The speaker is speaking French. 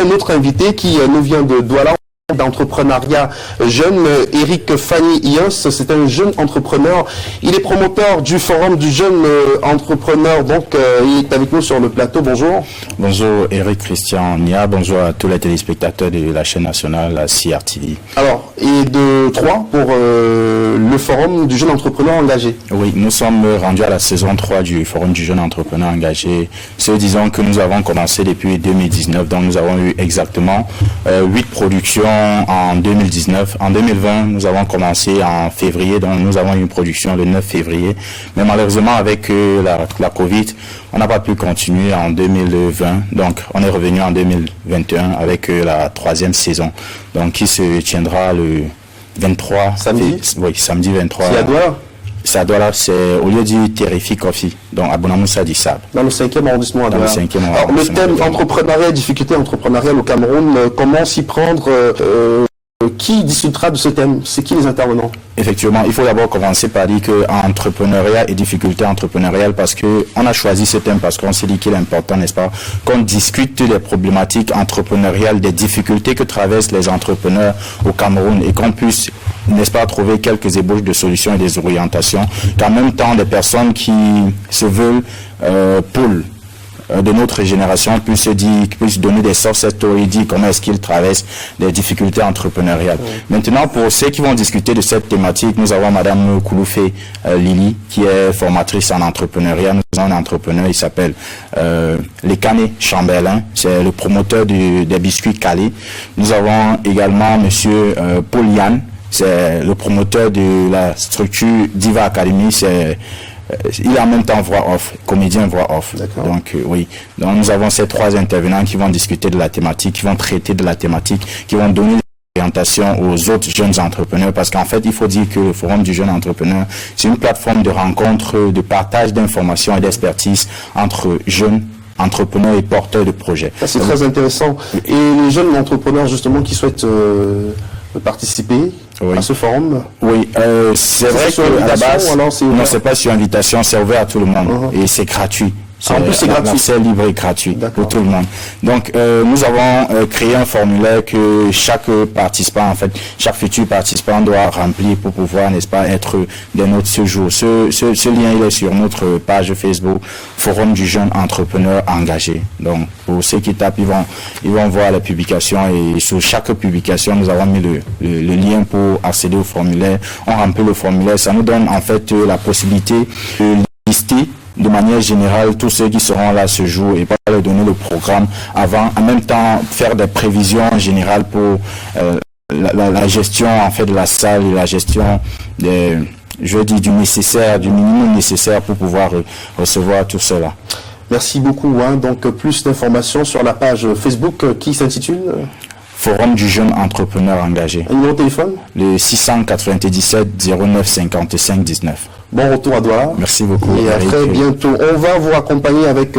un autre invité qui nous vient de Douala, d'entrepreneuriat jeune, Eric Fanny Ios. C'est un jeune entrepreneur. Il est promoteur du forum du jeune entrepreneur. Donc, il est avec nous sur le plateau. Bonjour. Bonjour Eric Christian Nia. Bonjour à tous les téléspectateurs de la chaîne nationale, la CRTV. Alors, et de 3 pour le forum du jeune entrepreneur engagé. Oui, nous sommes rendus à la saison 3 du forum du jeune entrepreneur engagé. C'est disons que nous avons commencé depuis 2019. Donc, nous avons eu exactement 8 productions en 2019. En 2020, nous avons commencé en février, donc nous avons eu une production le 9 février. Mais malheureusement, avec la Covid, on n'a pas pu continuer en 2020. Donc, on est revenu en 2021 avec la 3e saison, donc qui se tiendra le 23. Samedi? Oui, samedi 23. C'est à Douala? C'est à Douala, c'est au lieu du Terrific Coffee, donc à Bonamoussa du Sable. Dans le 5e arrondissement à Douala. Dans le 5e Alors, le thème entrepreneuriat et difficultés entrepreneuriales au Cameroun, comment s'y prendre, qui discutera de ce thème? C'est qui les intervenants? Effectivement, il faut d'abord commencer par dire que entrepreneuriat et difficultés entrepreneuriales, parce que on a choisi ce thème parce qu'on s'est dit qu'il est important, n'est-ce pas, qu'on discute des problématiques entrepreneuriales, des difficultés que traversent les entrepreneurs au Cameroun et qu'on puisse, n'est-ce pas, trouver quelques ébauches de solutions et des orientations, qu'en même temps des personnes qui se veulent pôles de notre génération puissent donner des success stories, dire comment est-ce qu'ils traversent des difficultés entrepreneuriales. Oui. Maintenant, pour ceux qui vont discuter de cette thématique, nous avons Madame Kouloufé Lili, qui est formatrice en entrepreneuriat. Nous avons un entrepreneur, il s'appelle Lekane Chamberlain, c'est le promoteur des biscuits Calais. Nous avons également Monsieur Paul Yann, c'est le promoteur de la structure Diva Academy, il est en même temps voix off, comédien voix off. Donc oui, donc nous avons ces 3 intervenants qui vont discuter de la thématique, qui vont traiter de la thématique, qui vont donner des orientations aux autres jeunes entrepreneurs, parce qu'en fait il faut dire que le forum du jeune entrepreneur, c'est une plateforme de rencontre, de partage d'informations et d'expertise entre jeunes entrepreneurs et porteurs de projets. C'est très intéressant. Et les jeunes entrepreneurs justement qui souhaitent participer à ce forum? Oui, c'est vrai qu'à la base, non, c'est pas sur invitation, c'est ouvert à tout le monde et c'est gratuit. En plus, c'est gratuit. C'est libre et gratuit pour tout le monde. Donc, nous avons créé un formulaire que chaque participant, en fait, chaque futur participant doit remplir pour pouvoir, n'est-ce pas, être des nôtres ce jour. Ce lien, il est sur notre page Facebook, Forum du jeune entrepreneur engagé. Donc, pour ceux qui tapent, ils vont voir la publication et sur chaque publication, nous avons mis le lien pour accéder au formulaire. On remplit le formulaire. Ça nous donne, en fait, la possibilité de lister de manière générale tous ceux qui seront là ce jour et pas leur donner le programme avant, en même temps faire des prévisions générales pour la gestion en fait de la salle et la gestion des, je veux dire, du minimum nécessaire pour pouvoir recevoir tout cela. Merci beaucoup. Donc plus d'informations sur la page Facebook qui s'intitule Forum du jeune entrepreneur engagé. Un numéro de téléphone? Le 697 09 55 19. Bon retour à Douala. Merci beaucoup. Et à très bientôt. On va vous accompagner avec